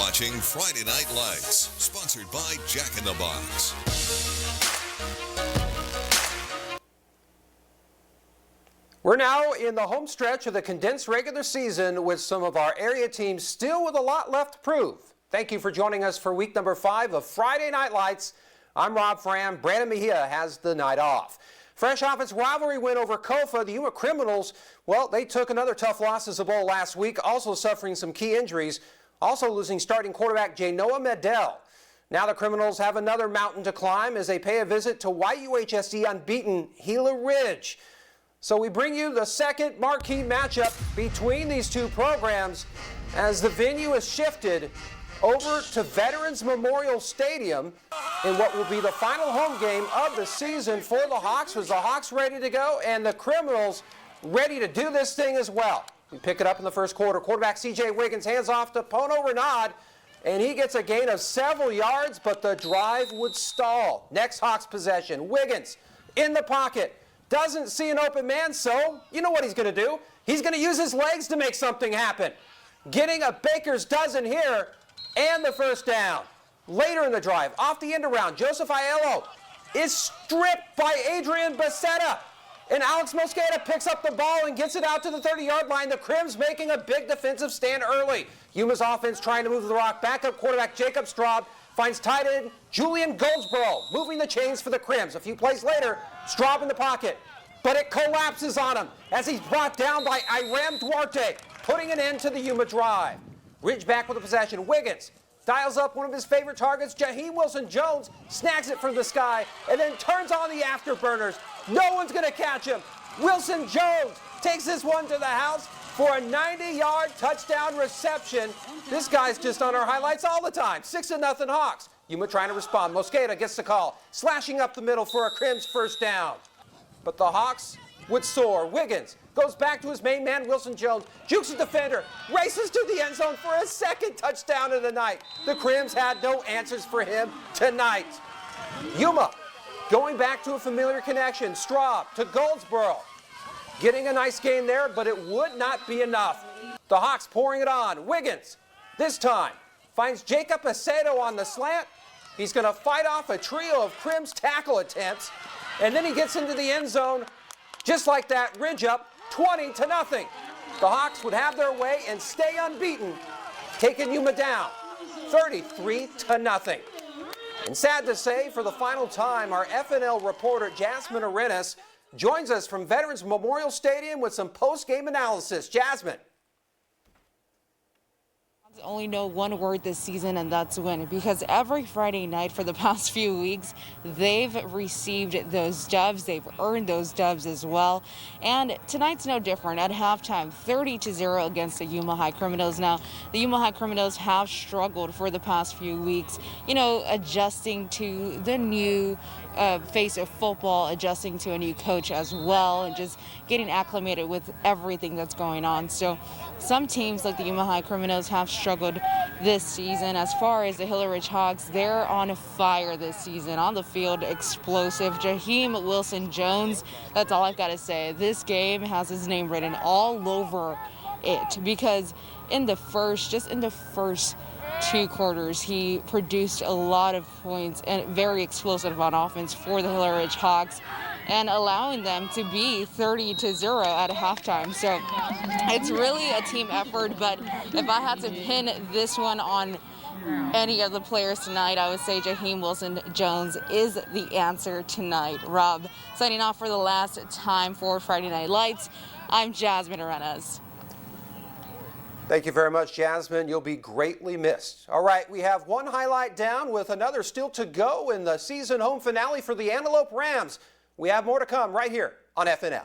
watching Friday Night Lights, sponsored by Jack in the Box. We're now in the home stretch of the condensed regular season with some of our area teams still with a lot left to prove. Thank you for joining us for week number 5 of Friday Night Lights. I'm Rob Fram. Brandon Mejia has the night off. Fresh off its rivalry win over Kofa, the Yuma Criminals, well, they took another tough loss as a bowl last week, also suffering some key injuries, also losing starting quarterback Janoa Medell. Now the Criminals have another mountain to climb as they pay a visit to YUHSD unbeaten Gila Ridge. So we bring you the second marquee matchup between these two programs as the venue is shifted over to Veterans Memorial Stadium in what will be the final home game of the season for the Hawks. Was the Hawks ready to go and the Criminals ready to do this thing as well? We pick it up in the first quarter. Quarterback C.J. Wiggins hands off to Pono Renaud, and he gets a gain of several yards, but the drive would stall. Next Hawks possession. Wiggins in the pocket. Doesn't see an open man, so you know what he's going to do. He's going to use his legs to make something happen. Getting a baker's dozen here and the first down. Later in the drive, off the end around, Joseph Aiello is stripped by Adrian Becerra. And Alex Mosqueda picks up the ball and gets it out to the 30-yard line. The Crims making a big defensive stand early. Yuma's offense trying to move the rock. Backup quarterback Jacob Straub finds tight end Julian Goldsboro, moving the chains for the Crims. A few plays later, Straub in the pocket, but it collapses on him as he's brought down by Iram Duarte, putting an end to the Yuma drive. Ridge back with the possession. Wiggins dials up one of his favorite targets. Jaheim Wilson-Jones snags it from the sky and then turns on the afterburners. No one's going to catch him. Wilson-Jones takes this one to the house for a 90-yard touchdown reception. This guy's just on our highlights all the time. 6-0 Hawks. Yuma trying to respond. Mosqueda gets the call, slashing up the middle for a Crims first down. But the Hawks would soar. Wiggins goes back to his main man, Wilson-Jones, jukes a defender, races to the end zone for a second touchdown of the night. The Crims had no answers for him tonight. Yuma going back to a familiar connection. Straub to Goldsboro. Getting a nice gain there, but it would not be enough. The Hawks pouring it on. Wiggins, this time, finds Jacob Acedo on the slant. He's going to fight off a trio of Crims tackle attempts, and then he gets into the end zone. Just like that, Ridge up 20-0. The Hawks would have their way and stay unbeaten, taking Yuma down 33-0. And sad to say, for the final time, our FNL reporter Jasmine Arenas joins us from Veterans Memorial Stadium with some post-game analysis. Jasmine. I only know one word this season, and that's win, because every Friday night for the past few weeks, they've received those dubs. They've earned those dubs as well. And tonight's no different. At halftime, 30-0 against the Yuma High Criminals. Now, the Yuma High Criminals have struggled for the past few weeks, adjusting to the new face of football, adjusting to a new coach as well, and just getting acclimated with everything that's going on. So some teams like the Yuma High Criminals have struggled this season. As far as the Gila Ridge Hawks, they're on fire this season. On the field, explosive. Jaheim Wilson-Jones, that's all I've got to say. This game has his name written all over it, because in the first 2 quarters, he produced a lot of points and very explosive on offense for the Gila Ridge Hawks, and allowing them to be 30-0 at halftime. So it's really a team effort, but if I had to pin this one on any of the players tonight, I would say Jaheim Wilson-Jones is the answer tonight. Rob, signing off for the last time for Friday Night Lights, I'm Jasmine Arenas. Thank you very much, Jasmine. You'll be greatly missed. All right, we have one highlight down with another still to go in the season home finale for the Antelope Rams. We have more to come right here on FNL.